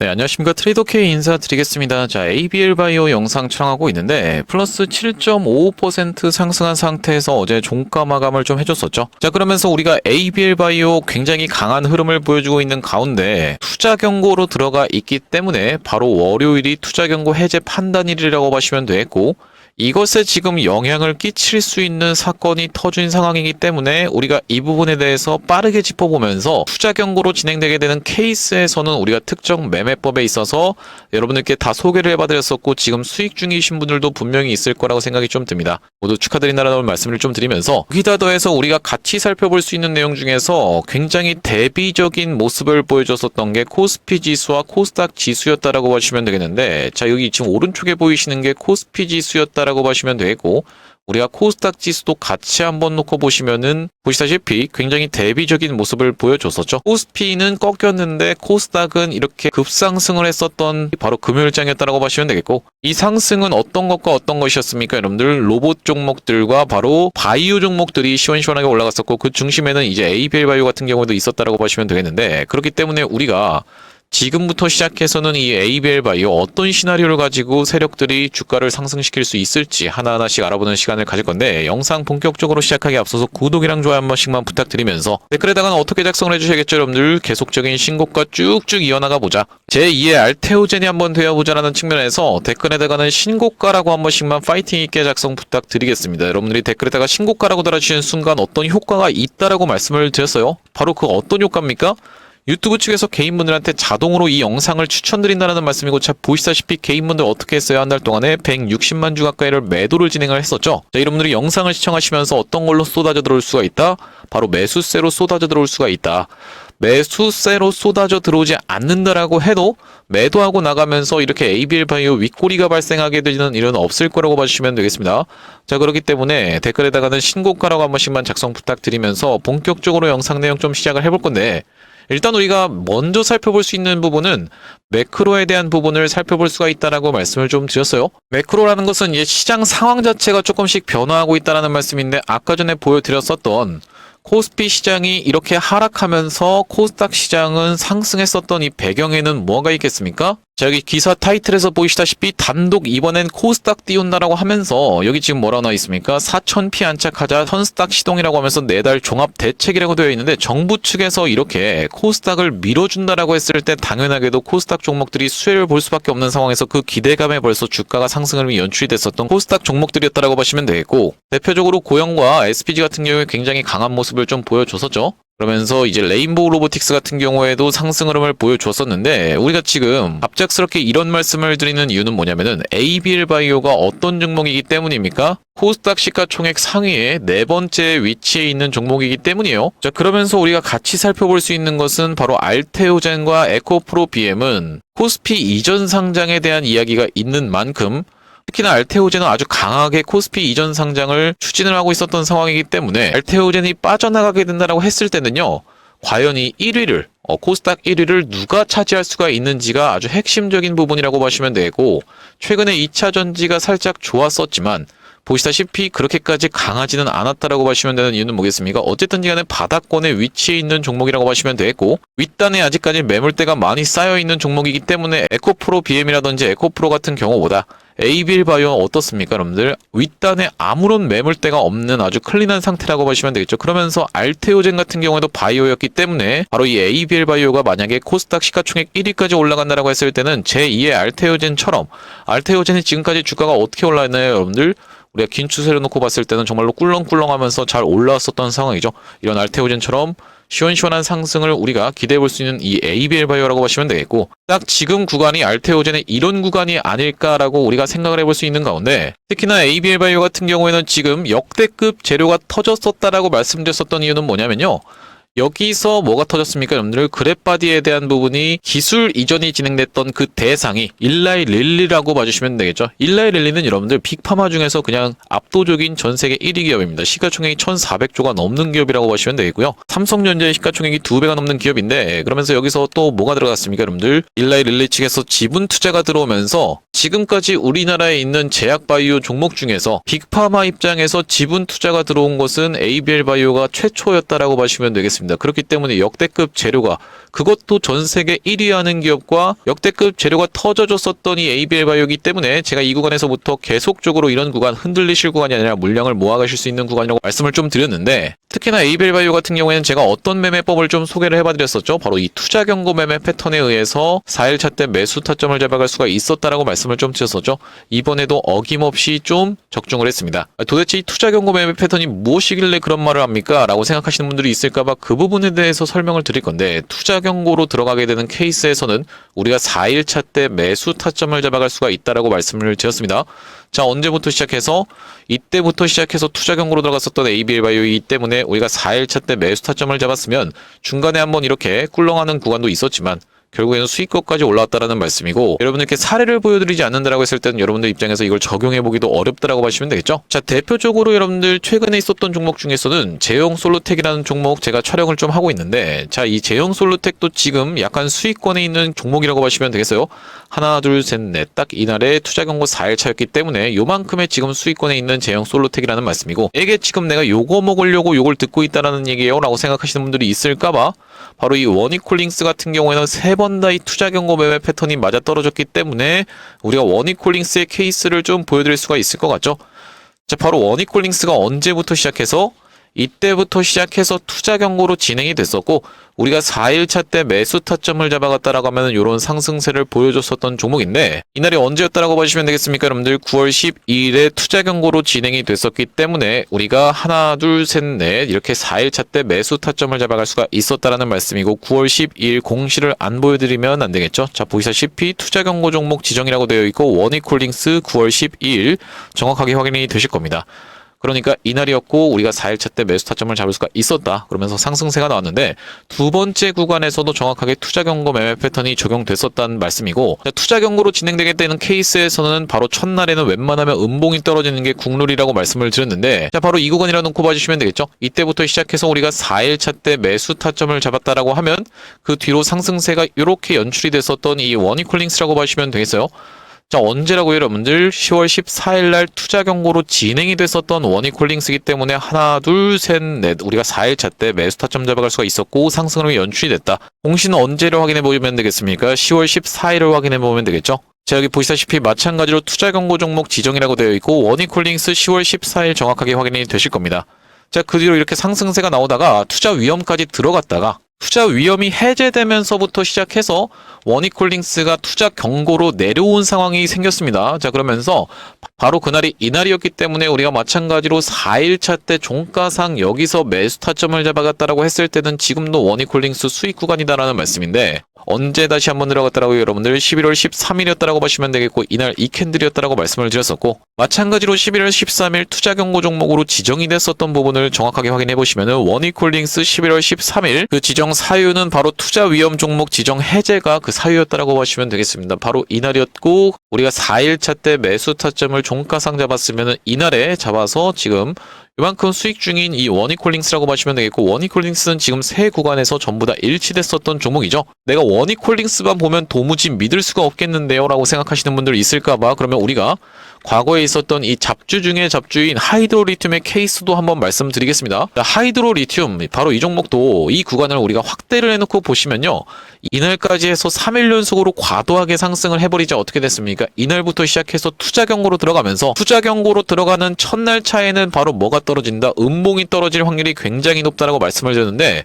네, 안녕하십니까. 트레이더 K 인사드리겠습니다. 자, ABL 바이오 영상 촬영하고 있는데, 플러스 7.55% 상승한 상태에서 어제 종가 마감을 좀 해줬었죠. 자, 그러면서 우리가 ABL 바이오 굉장히 강한 흐름을 보여주고 있는 가운데, 투자 경고로 들어가 있기 때문에, 바로 월요일이 투자 경고 해제 판단일이라고 보시면 되겠고, 이것에 지금 영향을 끼칠 수 있는 사건이 터진 상황이기 때문에 우리가 이 부분에 대해서 빠르게 짚어보면서 투자 경고로 진행되게 되는 케이스에서는 우리가 특정 매매법에 있어서 여러분들께 다 소개를 해봐드렸었고 지금 수익 중이신 분들도 분명히 있을 거라고 생각이 좀 듭니다. 모두 축하드린다라는 말씀을 좀 드리면서 거기다 더해서 우리가 같이 살펴볼 수 있는 내용 중에서 굉장히 대비적인 모습을 보여줬었던 게 코스피 지수와 코스닥 지수였다라고 보시면 되겠는데, 자, 여기 지금 오른쪽에 보이시는 게 코스피 지수였다 라고 보시면 되겠고, 우리가 코스닥 지수도 같이 한번 놓고 보시면은 보시다시피 굉장히 대비적인 모습을 보여줬었죠. 코스피는 꺾였는데 코스닥은 이렇게 급상승을 했었던 바로 금요일장이었다라고 보시면 되겠고, 이 상승은 어떤 것과 어떤 것이었습니까? 여러분들 로봇 종목들과 바로 바이오 종목들이 시원시원하게 올라갔었고, 그 중심에는 이제 ABL 바이오 같은 경우도 있었다라고 보시면 되겠는데, 그렇기 때문에 우리가 지금부터 시작해서는 이 ABL 바이오 어떤 시나리오를 가지고 세력들이 주가를 상승시킬 수 있을지 하나하나씩 알아보는 시간을 가질 건데, 영상 본격적으로 시작하기 앞서서 구독이랑 좋아요 한 번씩만 부탁드리면서 댓글에다가는 어떻게 작성을 해주셔야겠죠 여러분들. 계속적인 신고가 쭉쭉 이어나가 보자, 제2의 알테오젠이 한번 되어보자라는 측면에서 댓글에다가는 신고가라고 한 번씩만 파이팅 있게 작성 부탁드리겠습니다. 여러분들이 댓글에다가 신고가라고 달아주시는 순간 어떤 효과가 있다라고 말씀을 드렸어요. 바로 그 어떤 효과입니까? 유튜브 측에서 개인분들한테 자동으로 이 영상을 추천드린다는 말씀이고, 자, 보시다시피 개인분들 어떻게 했어요? 한 달 동안에 160만 주 가까이를 매도를 진행을 했었죠. 자, 여러분들이 영상을 시청하시면서 어떤 걸로 쏟아져 들어올 수가 있다? 바로 매수세로 쏟아져 들어올 수가 있다. 매수세로 쏟아져 들어오지 않는다라고 해도 매도하고 나가면서 이렇게 ABL 바이오 윗꼬리가 발생하게 되는 일은 없을 거라고 봐주시면 되겠습니다. 자, 그렇기 때문에 댓글에다가는 신고가라고 한 번씩만 작성 부탁드리면서 본격적으로 영상 내용 좀 시작을 해볼 건데, 일단 우리가 먼저 살펴볼 수 있는 부분은 매크로에 대한 부분을 살펴볼 수가 있다라고 말씀을 좀 드렸어요. 매크로라는 것은 이제 시장 상황 자체가 조금씩 변화하고 있다라는 말씀인데, 아까 전에 보여드렸었던 코스피 시장이 이렇게 하락하면서 코스닥 시장은 상승했었던 이 배경에는 뭐가 있겠습니까? 자, 여기 기사 타이틀에서 보이시다시피 단독 이번엔 코스닥 띄운다라고 하면서 여기 지금 뭐라고 나와 있습니까? 4,000피 안착하자 선스닥 시동이라고 하면서 4달 종합 대책이라고 되어 있는데, 정부 측에서 이렇게 코스닥을 밀어준다라고 했을 때 당연하게도 코스닥 종목들이 수혜를 볼 수밖에 없는 상황에서 그 기대감에 벌써 주가가 상승을 연출이 됐었던 코스닥 종목들이었다라고 보시면 되겠고, 대표적으로 고영과 SPG 같은 경우에 굉장히 강한 모습을 좀 보여줬었죠. 그러면서 이제 레인보우 로보틱스 같은 경우에도 상승 흐름을 보여줬었는데, 우리가 지금 갑작스럽게 이런 말씀을 드리는 이유는 뭐냐면은 ABL 바이오가 어떤 종목이기 때문입니까? 코스닥 시가총액 상위에 4번째 위치에 있는 종목이기 때문이에요. 자, 그러면서 우리가 같이 살펴볼 수 있는 것은 바로 알테오젠과 에코프로 BM은 코스피 이전 상장에 대한 이야기가 있는 만큼, 특히나 알테오젠은 아주 강하게 코스피 이전 상장을 추진을 하고 있었던 상황이기 때문에 알테오젠이 빠져나가게 된다고 했을 때는요, 과연 이 1위를 코스닥 1위를 누가 차지할 수가 있는지가 아주 핵심적인 부분이라고 보시면 되고, 최근에 2차 전지가 살짝 좋았었지만 보시다시피 그렇게까지 강하지는 않았다라고 보시면 되는 이유는 뭐겠습니까? 어쨌든 간에 바닥권에 위치해 있는 종목이라고 보시면 되겠고, 윗단에 아직까지 매물대가 많이 쌓여있는 종목이기 때문에 에코프로 BM이라든지 에코프로 같은 경우보다 ABL 바이오는 어떻습니까, 여러분들? 윗단에 아무런 매물대가 없는 아주 클린한 상태라고 보시면 되겠죠. 그러면서 알테오젠 같은 경우에도 바이오였기 때문에 바로 이 ABL 바이오가 만약에 코스닥 시가총액 1위까지 올라간다라고 했을 때는 제2의 알테오젠처럼, 알테오젠이 지금까지 주가가 어떻게 올라왔나요, 여러분들? 우리가 긴 추세를 놓고 봤을 때는 정말로 꿀렁꿀렁하면서 잘 올라왔었던 상황이죠. 이런 알테오젠처럼 시원시원한 상승을 우리가 기대해 볼 수 있는 이 ABL 바이오라고 보시면 되겠고, 딱 지금 구간이 알테오젠의 이런 구간이 아닐까라고 우리가 생각을 해볼 수 있는 가운데, 특히나 ABL 바이오 같은 경우에는 지금 역대급 재료가 터졌었다라고 말씀드렸었던 이유는 뭐냐면요, 여기서 뭐가 터졌습니까, 여러분들? 그래프바디에 대한 부분이 기술 이전이 진행됐던 그 대상이 일라이 릴리라고 봐주시면 되겠죠. 일라이 릴리는 여러분들 빅파마 중에서 그냥 압도적인 전 세계 1위 기업입니다. 시가총액이 1,400조가 넘는 기업이라고 보시면 되고요. 삼성전자의 시가총액이 2배가 넘는 기업인데, 그러면서 여기서 또 뭐가 들어갔습니까, 여러분들? 일라이 릴리 측에서 지분 투자가 들어오면서 지금까지 우리나라에 있는 제약바이오 종목 중에서 빅파마 입장에서 지분 투자가 들어온 것은 ABL 바이오가 최초였다라고 보시면 되겠습니다. 있습니다. 그렇기 때문에 역대급 재료가, 그것도 전 세계 1위 하는 기업과 역대급 재료가 터져줬었던 이 ABL 바이오이기 때문에 제가 이 구간에서부터 계속적으로 이런 구간, 흔들리실 구간이 아니라 물량을 모아가실 수 있는 구간이라고 말씀을 좀 드렸는데, 특히나 ABL 바이오 같은 경우에는 제가 어떤 매매법을 좀 소개를 해봐드렸었죠. 바로 이 투자 경고 매매 패턴에 의해서 4일차 때 매수 타점을 잡아갈 수가 있었다라고 말씀을 좀 드렸었죠. 이번에도 어김없이 좀 적중을 했습니다. 도대체 이 투자 경고 매매 패턴이 무엇이길래 그런 말을 합니까? 라고 생각하시는 분들이 있을까봐 그 부분에 대해서 설명을 드릴 건데, 투자 경고로 들어가게 되는 케이스에서는 우리가 4일차 때 매수 타점을 잡아갈 수가 있다라고 말씀을 드렸습니다. 자, 언제부터 시작해서 이때부터 시작해서 투자 경고로 들어갔었던 ABL 바이오이기 때문에 우리가 4일차 때 매수 타점을 잡았으면 중간에 한번 이렇게 꿀렁하는 구간도 있었지만 결국에는 수익권까지 올라왔다라는 말씀이고, 여러분들께 사례를 보여드리지 않는다라고 했을 때는 여러분들 입장에서 이걸 적용해보기도 어렵다라고 하시면 되겠죠. 자, 대표적으로 여러분들 최근에 있었던 종목 중에서는 제형 솔루텍이라는 종목 제가 촬영을 좀 하고 있는데, 자, 이 제형 솔루텍도 지금 약간 수익권에 있는 종목이라고 하시면 되겠어요. 하나, 둘, 셋, 넷, 딱 이날에 투자 경고 4일차였기 때문에 요만큼의 지금 수익권에 있는 제형 솔루텍이라는 말씀이고, 이게 지금 내가 요거 먹으려고 요걸 듣고 있다라는 얘기예요 라고 생각하시는 분들이 있을까봐 바로 이 원이콜링스 같은 경우에는 3번 다 이 투자 경고 매매 패턴이 맞아 떨어졌기 때문에 우리가 원이콜링스의 케이스를 좀 보여드릴 수가 있을 것 같죠. 자, 바로 원이콜링스가 언제부터 시작해서 이때부터 시작해서 투자 경고로 진행이 됐었고, 우리가 4일차 때 매수 타점을 잡아갔다라고 하면 이런 상승세를 보여줬었던 종목인데, 이날이 언제였다라고 보시면 되겠습니까? 여러분들 9월 12일에 투자 경고로 진행이 됐었기 때문에 우리가 하나, 둘, 셋, 넷 이렇게 4일차 때 매수 타점을 잡아갈 수가 있었다라는 말씀이고, 9월 12일 공시를 안 보여드리면 안 되겠죠? 자, 보시다시피 투자 경고 종목 지정이라고 되어 있고 원이콜링스 9월 12일 정확하게 확인이 되실 겁니다. 그러니까 이날이었고 우리가 4일차 때 매수 타점을 잡을 수가 있었다. 그러면서 상승세가 나왔는데, 두 번째 구간에서도 정확하게 투자 경고 매매 패턴이 적용됐었다는 말씀이고, 투자 경고로 진행되게 되는 케이스에서는 바로 첫날에는 웬만하면 음봉이 떨어지는 게 국룰이라고 말씀을 드렸는데, 자, 바로 이 구간이라 놓고 봐주시면 되겠죠. 이때부터 시작해서 우리가 4일차 때 매수 타점을 잡았다라고 하면 그 뒤로 상승세가 이렇게 연출이 됐었던 이 원이콜링스라고 봐주시면 되겠어요. 자, 언제라고요, 여러분들? 10월 14일 날 투자 경고로 진행이 됐었던 원이콜링스이기 때문에 하나, 둘, 셋, 넷 우리가 4일차 때 매수 타점 잡아갈 수가 있었고 상승으로 연출이 됐다. 공시는 언제를 확인해 보면 되겠습니까? 10월 14일을 확인해 보면 되겠죠? 자, 여기 보시다시피 마찬가지로 투자 경고 종목 지정이라고 되어 있고 원이콜링스 10월 14일 정확하게 확인이 되실 겁니다. 자, 그 뒤로 이렇게 상승세가 나오다가 투자 위험까지 들어갔다가 투자 위험이 해제되면서부터 시작해서 원이콜링스가 투자 경고로 내려온 상황이 생겼습니다. 자, 그러면서 바로 그날이 이날이었기 때문에 우리가 마찬가지로 4일차 때 종가상 여기서 매수 타점을 잡아갔다라고 했을 때는 지금도 원이콜링스 수익 구간이다라는 말씀인데, 언제 다시 한번 들어갔다라고요, 여러분들? 11월 13일이었다라고 보시면 되겠고, 이날 이 캔들이었다라고 말씀을 드렸었고, 마찬가지로 11월 13일 투자 경고 종목으로 지정이 됐었던 부분을 정확하게 확인해 보시면은 원이콜링스 11월 13일 그 지정 사유는 바로 투자 위험 종목 지정 해제가 그 사유였다라고 보시면 되겠습니다. 바로 이날이었고, 우리가 4일차 때 매수 타점을 종가상 잡았으면은 이날에 잡아서 지금 이만큼 수익 중인 이 원이콜링스라고 보시면 되겠고, 원이콜링스는 지금 세 구간에서 전부 다 일치됐었던 종목이죠. 내가 원이콜링스만 보면 도무지 믿을 수가 없겠는데요 라고 생각하시는 분들 있을까봐, 그러면 우리가 과거에 있었던 이 잡주 중에 잡주인 하이드로리튬의 케이스도 한번 말씀드리겠습니다. 하이드로리튬, 바로 이 종목도 이 구간을 우리가 확대를 해놓고 보시면요, 이날까지 해서 3일 연속으로 과도하게 상승을 해버리자 어떻게 됐습니까? 이날부터 시작해서 투자 경고로 들어가면서 투자 경고로 들어가는 첫날 차에는 바로 뭐가 떨어진다? 음봉이 떨어질 확률이 굉장히 높다라고 말씀을 드렸는데,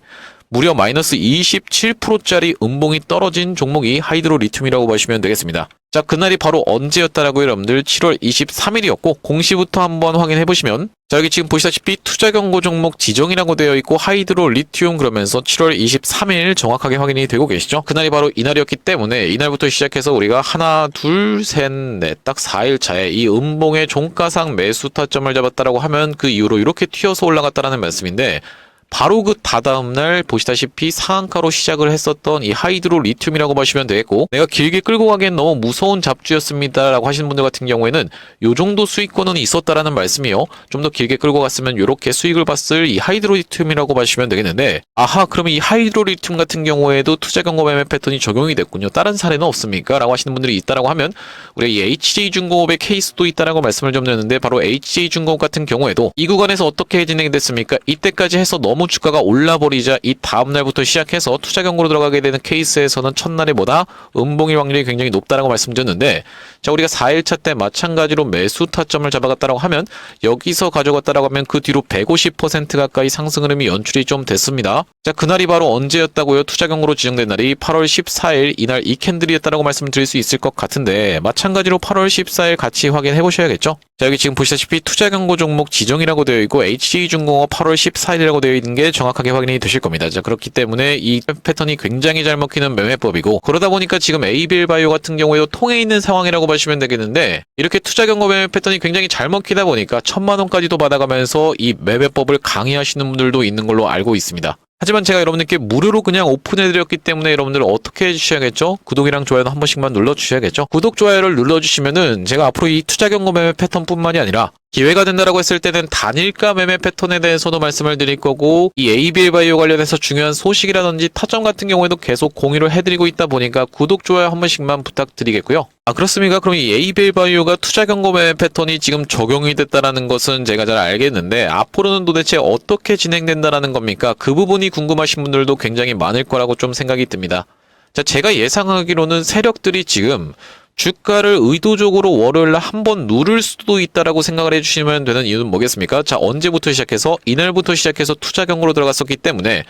무려 마이너스 27%짜리 음봉이 떨어진 종목이 하이드로리튬이라고 보시면 되겠습니다. 자, 그날이 바로 언제였다라고요, 여러분들? 7월 23일이었고 공시부터 한번 확인해 보시면, 자, 여기 지금 보시다시피 투자 경고 종목 지정이라고 되어 있고 하이드로리튬 그러면서 7월 23일 정확하게 확인이 되고 계시죠? 그날이 바로 이날이었기 때문에 이날부터 시작해서 우리가 하나, 둘, 셋, 넷 딱 4일 차에 이 음봉의 종가상 매수 타점을 잡았다라고 하면 그 이후로 이렇게 튀어서 올라갔다라는 말씀인데, 바로 그 다다음 날 보시다시피 상한가로 시작을 했었던 이 하이드로리튬이라고 보시면 되겠고, 내가 길게 끌고 가기엔 너무 무서운 잡주였습니다 라고 하시는 분들 같은 경우에는 요 정도 수익권은 있었다라는 말씀이요. 좀 더 길게 끌고 갔으면 이렇게 수익을 봤을 이 하이드로리튬이라고 보시면 되겠는데, 아하, 그러면 이 하이드로리튬 같은 경우에도 투자 경고 매매 패턴이 적용이 됐군요. 다른 사례는 없습니까? 라고 하시는 분들이 있다라고 하면, 우리가 이 HJ중공업의 케이스도 있다라고 말씀을 좀 드렸는데, 바로 HJ중공업 같은 경우에도 이 구간에서 어떻게 진행이 됐습니까? 이때까지 해서 너무 너무 주가가 올라버리자 이 다음날부터 시작해서 투자 경고로 들어가게 되는 케이스에서는 첫날에보다 음봉일 확률이 굉장히 높다라고 말씀드렸는데, 자, 우리가 4일차 때 마찬가지로 매수 타점을 잡아갔다라고 하면 여기서 가져갔다라고 하면 그 뒤로 150% 가까이 상승 흐름이 연출이 좀 됐습니다. 자, 그날이 바로 언제였다고요? 투자 경고로 지정된 날이 8월 14일, 이날 이 캔들이었다라고 말씀드릴 수 있을 것 같은데, 마찬가지로 8월 14일 같이 확인해 보셔야겠죠? 자, 여기 지금 보시다시피 투자 경고 종목 지정이라고 되어 있고 HG중공업 8월 14일이라고 되어 있는 게 정확하게 확인이 되실 겁니다. 자, 그렇기 때문에 이 패턴이 굉장히 잘 먹히는 매매법이고, 그러다 보니까 지금 ABL바이오 같은 경우에도 통해 있는 상황이라고 보시면 되겠는데, 이렇게 투자 경고 매매 패턴이 굉장히 잘 먹히다 보니까 1000만 원까지도 받아가면서 이 매매법을 강의하시는 분들도 있는 걸로 알고 있습니다. 하지만 제가 여러분들께 무료로 그냥 오픈해드렸기 때문에 여러분들 어떻게 해주셔야겠죠? 구독이랑 좋아요는 한 번씩만 눌러주셔야겠죠? 구독, 좋아요를 눌러주시면은 제가 앞으로 이 투자 경고 매매 패턴뿐만이 아니라 기회가 된다라고 했을 때는 단일가 매매 패턴에 대해서도 말씀을 드릴 거고, 이 ABL바이오 관련해서 중요한 소식이라든지 타점 같은 경우에도 계속 공유를 해드리고 있다 보니까 구독, 좋아요 한 번씩만 부탁드리겠고요. 아, 그렇습니까? 그럼 이 ABL바이오가 투자 경고 매매 패턴이 지금 적용이 됐다라는 것은 제가 잘 알겠는데, 앞으로는 도대체 어떻게 진행된다라는 겁니까? 그 부분이 궁금하신 분들도 굉장히 많을 거라고 좀 생각이 듭니다. 자, 제가 예상하기로는 세력들이 지금 주가를 의도적으로 월요일날 한번 누를 수도 있다라고 생각을 해주시면 되는 이유는 뭐겠습니까? 자, 언제부터 시작해서 이날부터 시작해서 투자 경고로 들어갔었기 때문에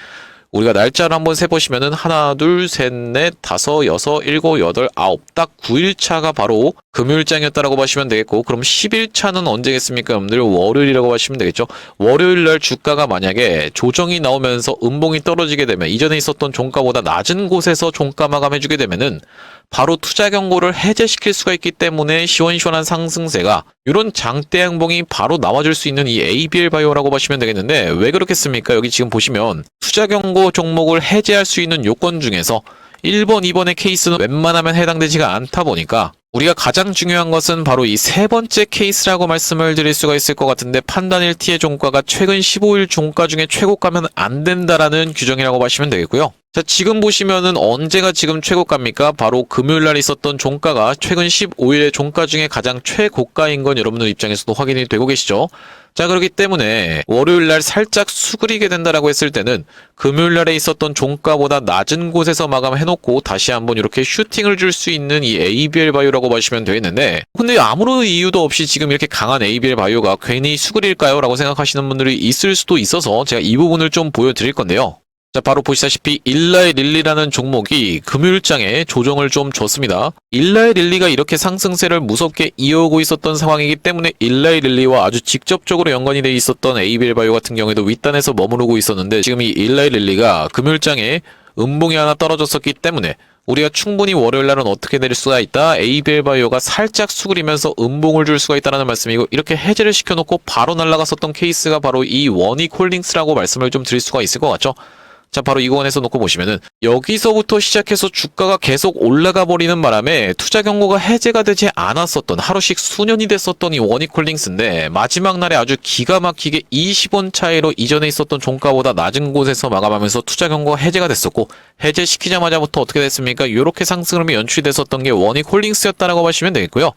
우리가 날짜를 한번 세보시면은 하나, 둘, 셋, 넷, 다섯, 여섯, 일곱, 여덟, 아홉, 딱 9일차가 바로 금요일장이었다라고 보시면 되겠고, 그럼 10일차는 언제겠습니까? 여러분들 월요일이라고 하시면 되겠죠. 월요일날 주가가 만약에 조정이 나오면서 음봉이 떨어지게 되면 이전에 있었던 종가보다 낮은 곳에서 종가 마감해주게 되면은 바로 투자 경고를 해제시킬 수가 있기 때문에 시원시원한 상승세가, 이런 장대 양봉이 바로 나와줄 수 있는 이 ABL바이오라고 보시면 되겠는데, 왜 그렇겠습니까? 여기 지금 보시면 투자 경고 종목을 해제할 수 있는 요건 중에서 1번, 2번의 케이스는 웬만하면 해당되지가 않다 보니까 우리가 가장 중요한 것은 바로 이 세 번째 케이스라고 말씀을 드릴 수가 있을 것 같은데, 판단일티의 종가가 최근 15일 종가 중에 최고가면 안 된다라는 규정이라고 보시면 되겠고요. 자, 지금 보시면은 언제가 지금 최고가입니까? 바로 금요일날 있었던 종가가 최근 15일의 종가 중에 가장 최고가인 건 여러분들 입장에서도 확인이 되고 계시죠? 자, 그렇기 때문에 월요일날 살짝 수그리게 된다라고 했을 때는 금요일날에 있었던 종가보다 낮은 곳에서 마감해놓고 다시 한번 이렇게 슈팅을 줄 수 있는 이 ABL바이오라고 보시면 되겠는데, 근데 아무런 이유도 없이 지금 이렇게 강한 ABL바이오가 괜히 수그릴까요? 라고 생각하시는 분들이 있을 수도 있어서 제가 이 부분을 좀 보여드릴 건데요. 자, 바로 보시다시피 일라의 릴리라는 종목이 금요일장에 조정을 좀 줬습니다. 일라의 릴리가 이렇게 상승세를 무섭게 이어오고 있었던 상황이기 때문에 일라의 릴리와 아주 직접적으로 연관이 돼 있었던 ABL바이오 같은 경우에도 윗단에서 머무르고 있었는데, 지금 이 일라의 릴리가 금요일장에 음봉이 하나 떨어졌었기 때문에 우리가 충분히 월요일날은 어떻게 내릴 수가 있다? ABL바이오가 살짝 수그리면서 음봉을 줄 수가 있다는 말씀이고, 이렇게 해제를 시켜놓고 바로 날아갔었던 케이스가 바로 이 원익홀딩스라고 말씀을 좀 드릴 수가 있을 것 같죠? 자, 바로 이 구간에서 놓고 보시면은 여기서부터 시작해서 주가가 계속 올라가 버리는 바람에 투자 경고가 해제가 되지 않았었던, 하루씩 수년이 됐었던 이 원익홀딩스인데, 마지막 날에 아주 기가 막히게 20원 차이로 이전에 있었던 종가보다 낮은 곳에서 마감하면서 투자 경고가 해제가 됐었고, 해제시키자마자부터 어떻게 됐습니까? 이렇게 상승 흐름이 연출이 됐었던 게 원익홀딩스였다라고 보시면 되겠고요.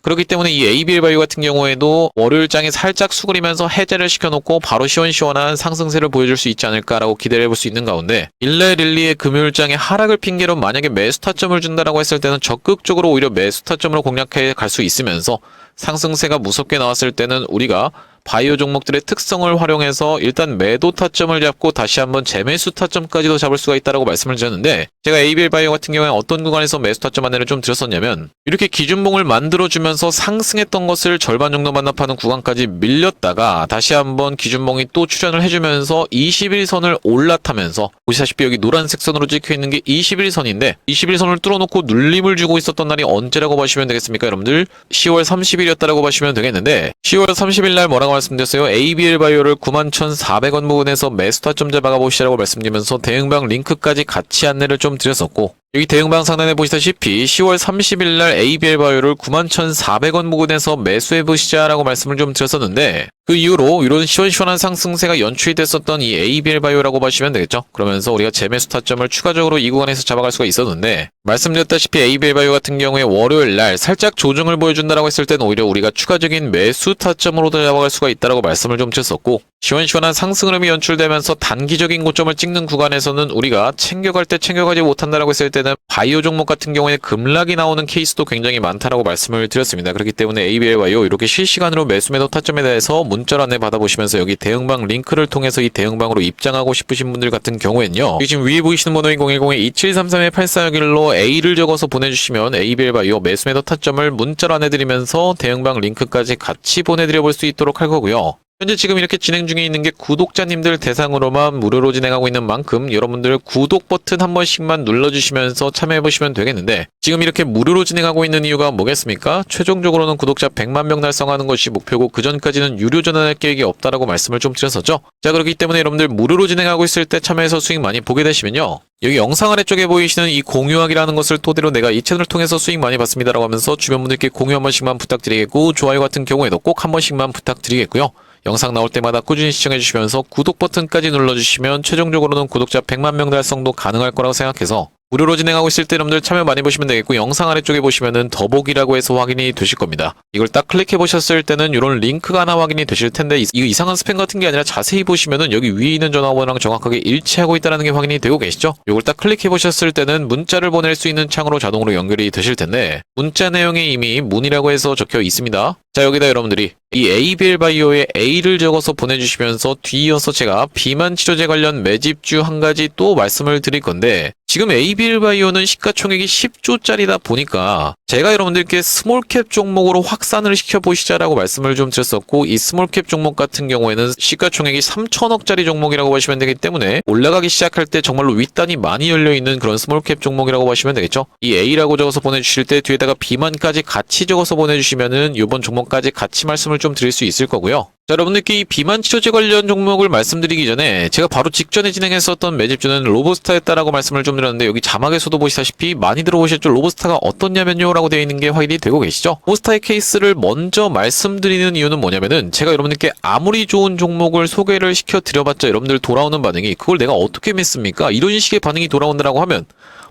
그렇기 때문에 이 ABL바이오 같은 경우에도 월요일장에 살짝 수그리면서 해제를 시켜놓고 바로 시원시원한 상승세를 보여줄 수 있지 않을까라고 기대를 해볼 수 있는 가운데, 일레 릴리의 금요일장에 하락을 핑계로 만약에 매수 타점을 준다라고 했을 때는 적극적으로 오히려 매수 타점으로 공략해 갈 수 있으면서, 상승세가 무섭게 나왔을 때는 우리가 바이오 종목들의 특성을 활용해서 일단 매도 타점을 잡고 다시 한번 재매수 타점까지도 잡을 수가 있다라고 말씀을 드렸는데, 제가 ABL바이오 같은 경우에 어떤 구간에서 매수 타점 안내를 좀 드렸었냐면, 이렇게 기준봉을 만들어주면서 상승했던 것을 절반 정도 반납하는 구간까지 밀렸다가 다시 한번 기준봉이 또 출현을 해주면서 21선을 올라타면서, 보시다시피 여기 노란색 선으로 찍혀있는 게 21선인데 21선을 뚫어놓고 눌림을 주고 있었던 날이 언제라고 보시면 되겠습니까? 여러분들 10월 30일이었다라고 보시면 되겠는데, 10월 30일 날 뭐라고 말씀드렸어요? ABL바이오를 91,400원 부근에서 매수 타점 잡아가 보시라고 말씀드리면서 대응방 링크까지 같이 안내를 좀 드렸었고, 여기 대응방 상단에 보시다시피 10월 30일 날 ABL 바이오를 91,400원 부근에서 매수해보시자라고 말씀을 좀 드렸었는데 그 이후로 이런 시원시원한 상승세가 연출이 됐었던 이 ABL 바이오라고 보시면 되겠죠. 그러면서 우리가 재매수 타점을 추가적으로 이 구간에서 잡아갈 수가 있었는데 말씀드렸다시피 ABL 바이오 같은 경우에 월요일 날 살짝 조정을 보여준다라고 했을 때는 오히려 우리가 추가적인 매수 타점으로도 잡아갈 수가 있다라고 말씀을 좀 드렸었고 시원시원한 상승 흐름이 연출되면서 단기적인 고점을 찍는 구간에서는 우리가 챙겨갈 때 챙겨가지 못한다라고 했을 때는 바이오 종목 같은 경우에 급락이 나오는 케이스도 굉장히 많다라고 말씀을 드렸습니다. 그렇기 때문에 ABL 바이오 이렇게 실시간으로 매수 매도 타점에 대해서 문자로 안내 받아보시면서 여기 대응방 링크를 통해서 이 대응방으로 입장하고 싶으신 분들 같은 경우에는요. 여기 지금 위에 보이시는 번호인 010-2733-8461로 A를 적어서 보내주시면 ABL 바이오 매수 매도 타점을 문자로 안내드리면서 대응방 링크까지 같이 보내드려 볼 수 있도록 할 거고요. 현재 지금 이렇게 진행 중에 있는 게 구독자님들 대상으로만 무료로 진행하고 있는 만큼 여러분들 구독 버튼 한 번씩만 눌러주시면서 참여해보시면 되겠는데 지금 이렇게 무료로 진행하고 있는 이유가 뭐겠습니까? 최종적으로는 구독자 100만 명 달성하는 것이 목표고 그 전까지는 유료 전환할 계획이 없다라고 말씀을 좀 드렸었죠. 자, 그렇기 때문에 여러분들 무료로 진행하고 있을 때 참여해서 수익 많이 보게 되시면요. 여기 영상 아래쪽에 보이시는 이 공유하기라는 것을 토대로 내가 이 채널을 통해서 수익 많이 받습니다라고 하면서 주변 분들께 공유 한 번씩만 부탁드리겠고 좋아요 같은 경우에도 꼭 한 번씩만 부탁드리겠고요. 영상 나올 때마다 꾸준히 시청해주시면서 구독 버튼까지 눌러주시면 최종적으로는 구독자 100만 명 달성도 가능할 거라고 생각해서 무료로 진행하고 있을 때 여러분들 참여 많이 보시면 되겠고 영상 아래쪽에 보시면은 더보기라고 해서 확인이 되실 겁니다. 이걸 딱 클릭해 보셨을 때는 이런 링크가 하나 확인이 되실 텐데 이거 이상한 스팸 같은 게 아니라 자세히 보시면은 여기 위에 있는 전화번호랑 정확하게 일치하고 있다는 게 확인이 되고 계시죠? 이걸 딱 클릭해 보셨을 때는 문자를 보낼 수 있는 창으로 자동으로 연결이 되실 텐데 문자 내용에 이미 문의라고 해서 적혀 있습니다. 자, 여기다 여러분들이 이 ABL 바이오에 A를 적어서 보내주시면서 뒤이어서 제가 비만 치료제 관련 매집주 한 가지 또 말씀을 드릴 건데 지금 ABL 바이오는 시가총액이 10조짜리다 보니까 제가 여러분들께 스몰캡 종목으로 확산을 시켜보시자라고 말씀을 좀 드렸었고 이 스몰캡 종목 같은 경우에는 시가총액이 3천억짜리 종목이라고 보시면 되기 때문에 올라가기 시작할 때 정말로 윗단이 많이 열려있는 그런 스몰캡 종목이라고 보시면 되겠죠. 이 A라고 적어서 보내주실 때 뒤에다가 B만까지 같이 적어서 보내주시면은 이번 종목까지 같이 말씀을 좀 드릴 수 있을 거고요. 자, 여러분들께 이 비만 치료제 관련 종목을 말씀드리기 전에 제가 바로 직전에 진행했었던 매집주는 로보스타였다라고 말씀을 좀 드렸는데 여기 자막에서도 보시다시피 많이 들어보셨죠? 로보스타가 어떻냐면요 라고 되어 있는 게 확인이 되고 계시죠? 로보스타의 케이스를 먼저 말씀드리는 이유는 뭐냐면은 제가 여러분들께 아무리 좋은 종목을 소개를 시켜드려봤자 여러분들 돌아오는 반응이 그걸 내가 어떻게 믿습니까? 이런 식의 반응이 돌아온다라고 하면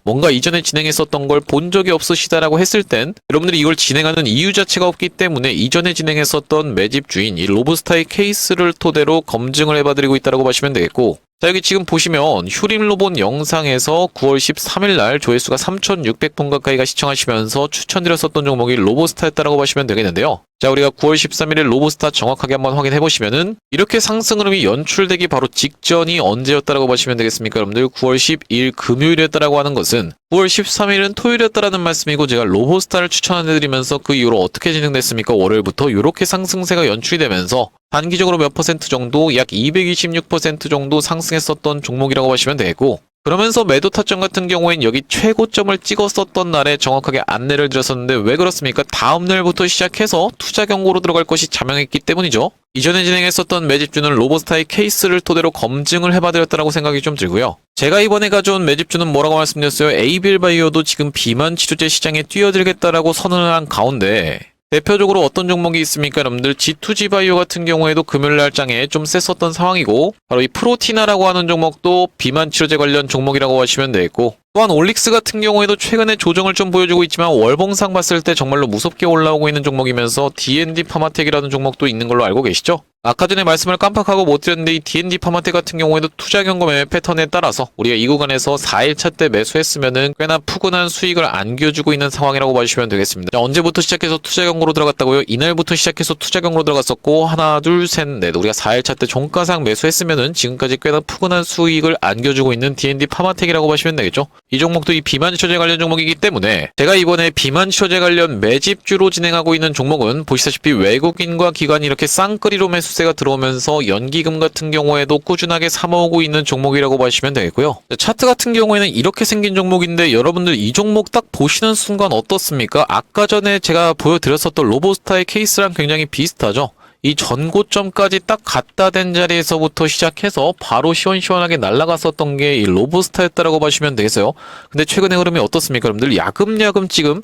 뭔가 이전에 진행했었던 걸 본 적이 없으시다라고 했을 땐 여러분들이 이걸 진행하는 이유 자체가 없기 때문에 이전에 진행했었던 매집주인 이 로보스타의 케이스를 토대로 검증을 해봐드리고 있다고 보시면 되겠고 자, 여기 지금 보시면 휴림로봇 영상에서 9월 13일 날 조회수가 3,600분 가까이가 시청하시면서 추천드렸었던 종목이 로보스타였다라고 보시면 되겠는데요. 자, 우리가 9월 13일에 로보스타 정확하게 한번 확인해 보시면은 이렇게 상승 흐름이 연출되기 바로 직전이 언제였다라고 보시면 되겠습니까? 여러분들 9월 12일 금요일이었다라고 하는 것은 9월 13일은 토요일이었다라는 말씀이고 제가 로보스타를 추천해드리면서 그 이후로 어떻게 진행됐습니까? 월요일부터 이렇게 상승세가 연출이 되면서 단기적으로 몇 퍼센트 정도 약 226% 정도 상승했었던 종목이라고 보시면 되겠고 그러면서 매도 타점 같은 경우엔 여기 최고점을 찍었었던 날에 정확하게 안내를 드렸었는데 왜 그렇습니까? 다음 날부터 시작해서 투자 경고로 들어갈 것이 자명했기 때문이죠. 이전에 진행했었던 매집주는 로보스타의 케이스를 토대로 검증을 해봐드렸다고 생각이 좀 들고요. 제가 이번에 가져온 매집주는 뭐라고 말씀드렸어요? ABL 바이오도 지금 비만 치료제 시장에 뛰어들겠다라고 선언을 한 가운데 대표적으로 어떤 종목이 있습니까? 여러분들 G2G 바이오 같은 경우에도 금요일 날장에 좀 셌었던 상황이고 바로 이 프로티나라고 하는 종목도 비만 치료제 관련 종목이라고 하시면 되겠고 또한 올릭스 같은 경우에도 최근에 조정을 좀 보여주고 있지만 월봉상 봤을 때 정말로 무섭게 올라오고 있는 종목이면서 D&D 파마텍이라는 종목도 있는 걸로 알고 계시죠? 아까 전에 말씀을 깜빡하고 못 드렸는데 이 D&D 파마텍 같은 경우에도 투자 경험의 패턴에 따라서 우리가 이 구간에서 4일차 때 매수했으면은 꽤나 푸근한 수익을 안겨주고 있는 상황이라고 봐주시면 되겠습니다. 자, 언제부터 시작해서 투자 경고로 들어갔다고요? 이날부터 시작해서 투자 경고로 들어갔었고 하나 둘 셋 넷 우리가 4일차 때 종가상 매수했으면은 지금까지 꽤나 푸근한 수익을 안겨주고 있는 D&D 파마텍이라고 보시면 되겠죠? 이 종목도 이 비만 치료제 관련 종목이기 때문에 제가 이번에 비만 치료제 관련 매집주로 진행하고 있는 종목은 보시다시피 외국인과 기관이 이렇게 쌍끌이로 매수세가 들어오면서 연기금 같은 경우에도 꾸준하게 사모으고 있는 종목이라고 보시면 되겠고요. 차트 같은 경우에는 이렇게 생긴 종목인데 여러분들 이 종목 딱 보시는 순간 어떻습니까? 아까 전에 제가 보여드렸었던 로보스타의 케이스랑 굉장히 비슷하죠? 이 전고점까지 딱 갖다 댄 자리에서부터 시작해서 바로 시원시원하게 날아갔었던 게 이 로보스타였다라고 보시면 되겠어요. 근데 최근의 흐름이 어떻습니까, 여러분들? 야금야금 지금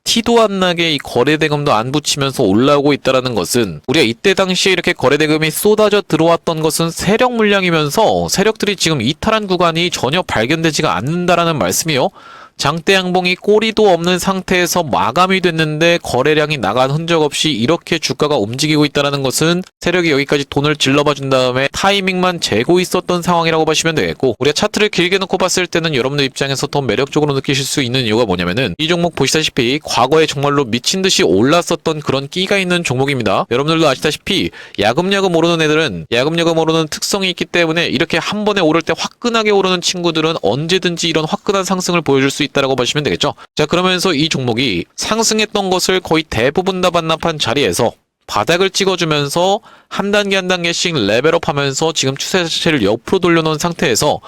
티도 안 나게 이 거래대금도 안 붙이면서 올라오고 있다라는 것은 우리가 이때 당시에 이렇게 거래대금이 쏟아져 들어왔던 것은 세력 물량이면서 세력들이 지금 이탈한 구간이 전혀 발견되지가 않는다라는 말씀이요. 장대 양봉이 꼬리도 없는 상태에서 마감이 됐는데 거래량이 나간 흔적 없이 이렇게 주가가 움직이고 있다는 것은 세력이 여기까지 돈을 질러봐 준 다음에 타이밍만 재고 있었던 상황이라고 보시면 되겠고, 우리가 차트를 길게 놓고 봤을 때는 여러분들 입장에서 더 매력적으로 느끼실 수 있는 이유가 뭐냐면은 이 종목 보시다시피 과거에 정말로 미친듯이 올랐었던 그런 끼가 있는 종목입니다. 여러분들도 아시다시피 야금야금 오르는 애들은 야금야금 오르는 특성이 있기 때문에 이렇게 한 번에 오를 때 화끈하게 오르는 친구들은 언제든지 이런 화끈한 상승을 보여줄 수 있다라고 보시면 되겠죠. 자, 그러면서 이 종목이 상승했던 것을 거의 대부분 다 반납한 자리에서 바닥을 찍어주면서 한 단계 한 단계씩 레벨업하면서 지금 추세 자체를 옆으로 돌려놓은 상태에서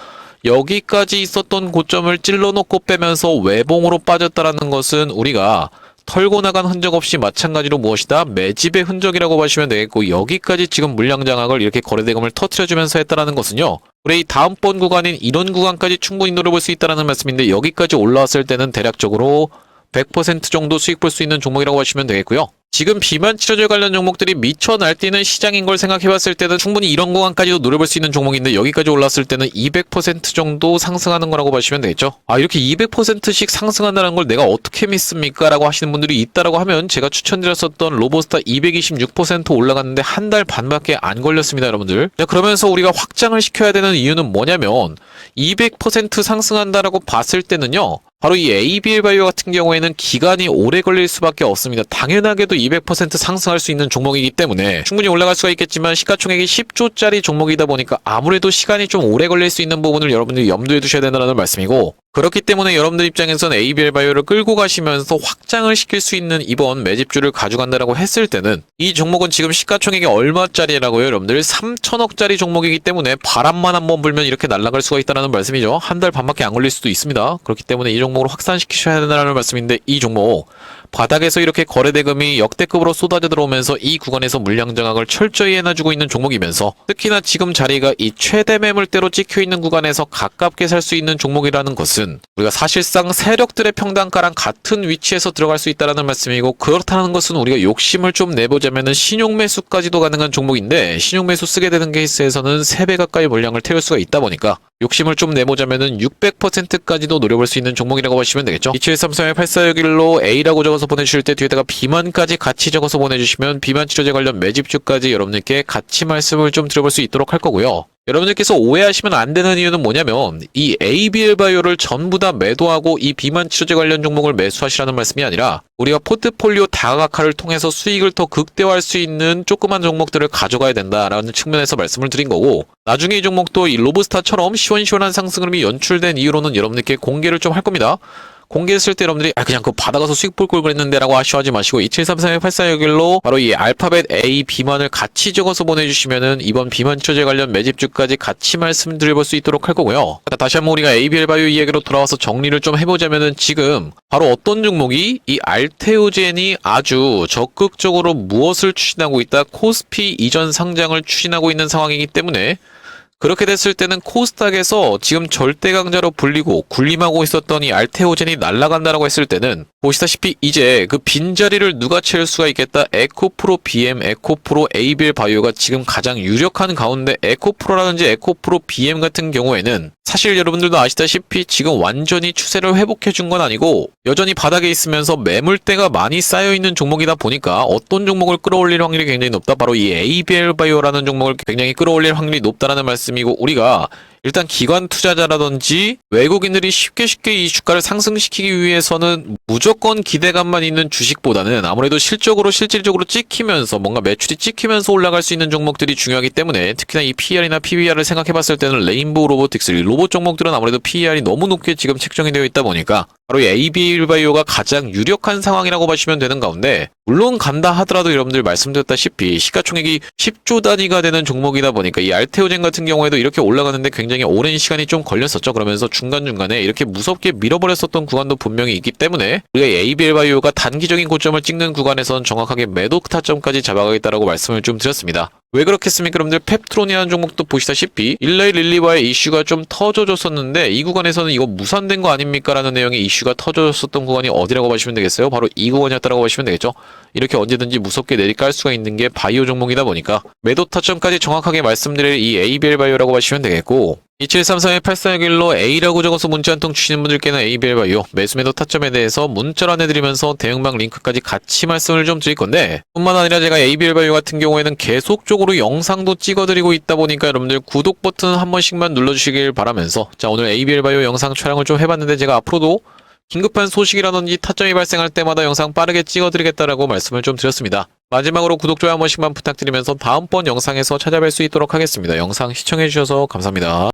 여기까지 있었던 고점을 찔러놓고 빼면서 외봉으로 빠졌다라는 것은 우리가 털고 나간 흔적 없이 마찬가지로 무엇이다? 매집의 흔적이라고 보시면 되겠고, 여기까지 지금 물량 장악을 이렇게 거래대금을 터트려주면서 했다라는 것은요, 우리 다음번 구간인 이런 구간까지 충분히 노려볼 수 있다라는 말씀인데, 여기까지 올라왔을 때는 대략적으로 100% 정도 수익 볼 수 있는 종목이라고 하시면 되겠고요. 지금 비만 치료제 관련 종목들이 미쳐 날뛰는 시장인 걸 생각해봤을 때는 충분히 이런 구간까지도 노려볼 수 있는 종목인데, 여기까지 올랐을 때는 200% 정도 상승하는 거라고 보시면 되겠죠. 아, 이렇게 200%씩 상승한다는 걸 내가 어떻게 믿습니까? 라고 하시는 분들이 있다라고 하면, 제가 추천드렸었던 로보스타 226% 올라갔는데 한 달 반밖에 안 걸렸습니다, 여러분들. 자, 그러면서 우리가 확장을 시켜야 되는 이유는 뭐냐면 200% 상승한다라고 봤을 때는요, 바로 이 ABL 바이오 같은 경우에는 기간이 오래 걸릴 수밖에 없습니다. 당연하게도 200% 상승할 수 있는 종목이기 때문에 충분히 올라갈 수가 있겠지만, 시가총액이 10조짜리 종목이다 보니까 아무래도 시간이 좀 오래 걸릴 수 있는 부분을 여러분들이 염두에 두셔야 된다는 말씀이고, 그렇기 때문에 여러분들 입장에서는 ABL 바이오를 끌고 가시면서 확장을 시킬 수 있는 이번 매집주를 가져간다라고 했을 때는, 이 종목은 지금 시가총액이 얼마짜리라고요? 여러분들 3천억짜리 종목이기 때문에 바람만 한번 불면 이렇게 날아갈 수가 있다는 말씀이죠. 한 달 반밖에 안 걸릴 수도 있습니다. 그렇기 때문에 이 종목을 확산시키셔야 된다는 말씀인데, 이 종목 바닥에서 이렇게 거래대금이 역대급으로 쏟아져 들어오면서 이 구간에서 물량 장악을 철저히 해놔주고 있는 종목이면서, 특히나 지금 자리가 이 최대 매물대로 찍혀있는 구간에서 가깝게 살 수 있는 종목이라는 것은 우리가 사실상 세력들의 평단가랑 같은 위치에서 들어갈 수 있다는 말씀이고, 그렇다는 것은 우리가 욕심을 좀 내보자면은 신용매수까지도 가능한 종목인데, 신용매수 쓰게 되는 케이스에서는 3배 가까이 물량을 태울 수가 있다 보니까 욕심을 좀 내보자면은 600%까지도 노려볼 수 있는 종목이라고 보시면 되겠죠. 2733-8461로 A라고 적어서 보내주실 때 뒤에다가 비만까지 같이 적어서 보내주시면 비만 치료제 관련 매집주까지 여러분들께 같이 말씀을 좀 드려볼 수 있도록 할 거고요. 여러분들께서 오해하시면 안 되는 이유는 뭐냐면, 이 ABL 바이오를 전부 다 매도하고 이 비만 치료제 관련 종목을 매수하시라는 말씀이 아니라, 우리가 포트폴리오 다각화를 통해서 수익을 더 극대화할 수 있는 조그만 종목들을 가져가야 된다라는 측면에서 말씀을 드린 거고, 나중에 이 종목도 이 로브스타처럼 시원시원한 상승 흐름이 연출된 이유로는 여러분들께 공개를 좀 할 겁니다. 공개했을 때 여러분들이 그냥 그거 받아가서 수익 볼 걸 그랬는데 라고 하셔하지 마시고, 2733-8461로 바로 이 알파벳 A 비만을 같이 적어서 보내주시면은 이번 비만 치료제 관련 매집주까지 같이 말씀드려볼 수 있도록 할 거고요. 다시 한번 우리가 ABL 바이오 이야기로 돌아와서 정리를 좀 해보자면은, 지금 바로 어떤 종목이 이 알테오젠이 아주 적극적으로 무엇을 추진하고 있다? 코스피 이전 상장을 추진하고 있는 상황이기 때문에, 그렇게 됐을 때는 코스닥에서 지금 절대 강자로 불리고 군림하고 있었던 이 알테오젠이 날아간다라고 했을 때는, 보시다시피 이제 그 빈자리를 누가 채울 수가 있겠다? 에코프로 BM, 에코프로 ABL 바이오가 지금 가장 유력한 가운데, 에코프로라든지 에코프로 BM 같은 경우에는 사실 여러분들도 아시다시피 지금 완전히 추세를 회복해준 건 아니고 여전히 바닥에 있으면서 매물대가 많이 쌓여있는 종목이다 보니까 어떤 종목을 끌어올릴 확률이 굉장히 높다? 바로 이 ABL 바이오라는 종목을 굉장히 끌어올릴 확률이 높다라는 말씀이고, 우리가 일단 기관 투자자라든지 외국인들이 쉽게 이 주가를 상승시키기 위해서는 무조건 기대감만 있는 주식보다는 아무래도 실질적으로 찍히면서 뭔가 매출이 찍히면서 올라갈 수 있는 종목들이 중요하기 때문에, 특히나 이 PER이나 PBR을 생각해봤을 때는 레인보우 로보틱스, 로봇 종목들은 아무래도 PER이 너무 높게 지금 책정이 되어 있다 보니까 바로 이 ABL 바이오가 가장 유력한 상황이라고 보시면 되는 가운데, 물론 간다 하더라도 여러분들 말씀드렸다시피 시가총액이 10조 단위가 되는 종목이다 보니까 이 알테오젠 같은 경우에도 이렇게 올라가는데 굉장히 굉장히 오랜 시간이 좀 걸렸었죠. 그러면서 중간중간에 이렇게 무섭게 밀어버렸었던 구간도 분명히 있기 때문에 우리가 ABL 바이오가 단기적인 고점을 찍는 구간에선 정확하게 매도 타점까지 잡아가겠다라고 말씀을 좀 드렸습니다. 왜 그렇겠습니까? 여러분들 펩트론이라는 종목도 보시다시피 일라이 릴리와의 이슈가 좀 터져줬었는데 이 구간에서는 이거 무산된 거 아닙니까? 라는 내용의 이슈가 터져줬었던 구간이 어디라고 보시면 되겠어요? 바로 이 구간이었다라고 보시면 되겠죠? 이렇게 언제든지 무섭게 내리깔 수가 있는 게 바이오 종목이다 보니까 매도 타점까지 정확하게 말씀드릴 이 ABL 바이오라고 보시면 되겠고 2733-8461로 A라고 적어서 문자 한 통 주시는 분들께는 ABL 바이오 매수 매도 타점에 대해서 문자로 안내드리면서 대응방 링크까지 같이 말씀을 좀 드릴 건데 뿐만 아니라 제가 ABL 바이오 같은 경우에는 계속적으로 영상도 찍어드리고 있다 보니까 여러분들 구독 버튼 한 번씩만 눌러주시길 바라면서 자 오늘 ABL 바이오 영상 촬영을 좀 해봤는데 제가 앞으로도 긴급한 소식이라든지 타점이 발생할 때마다 영상 빠르게 찍어드리겠다라고 말씀을 좀 드렸습니다. 마지막으로 구독, 좋아요 한 번씩만 부탁드리면서 다음번 영상에서 찾아뵐 수 있도록 하겠습니다. 영상 시청해주셔서 감사합니다.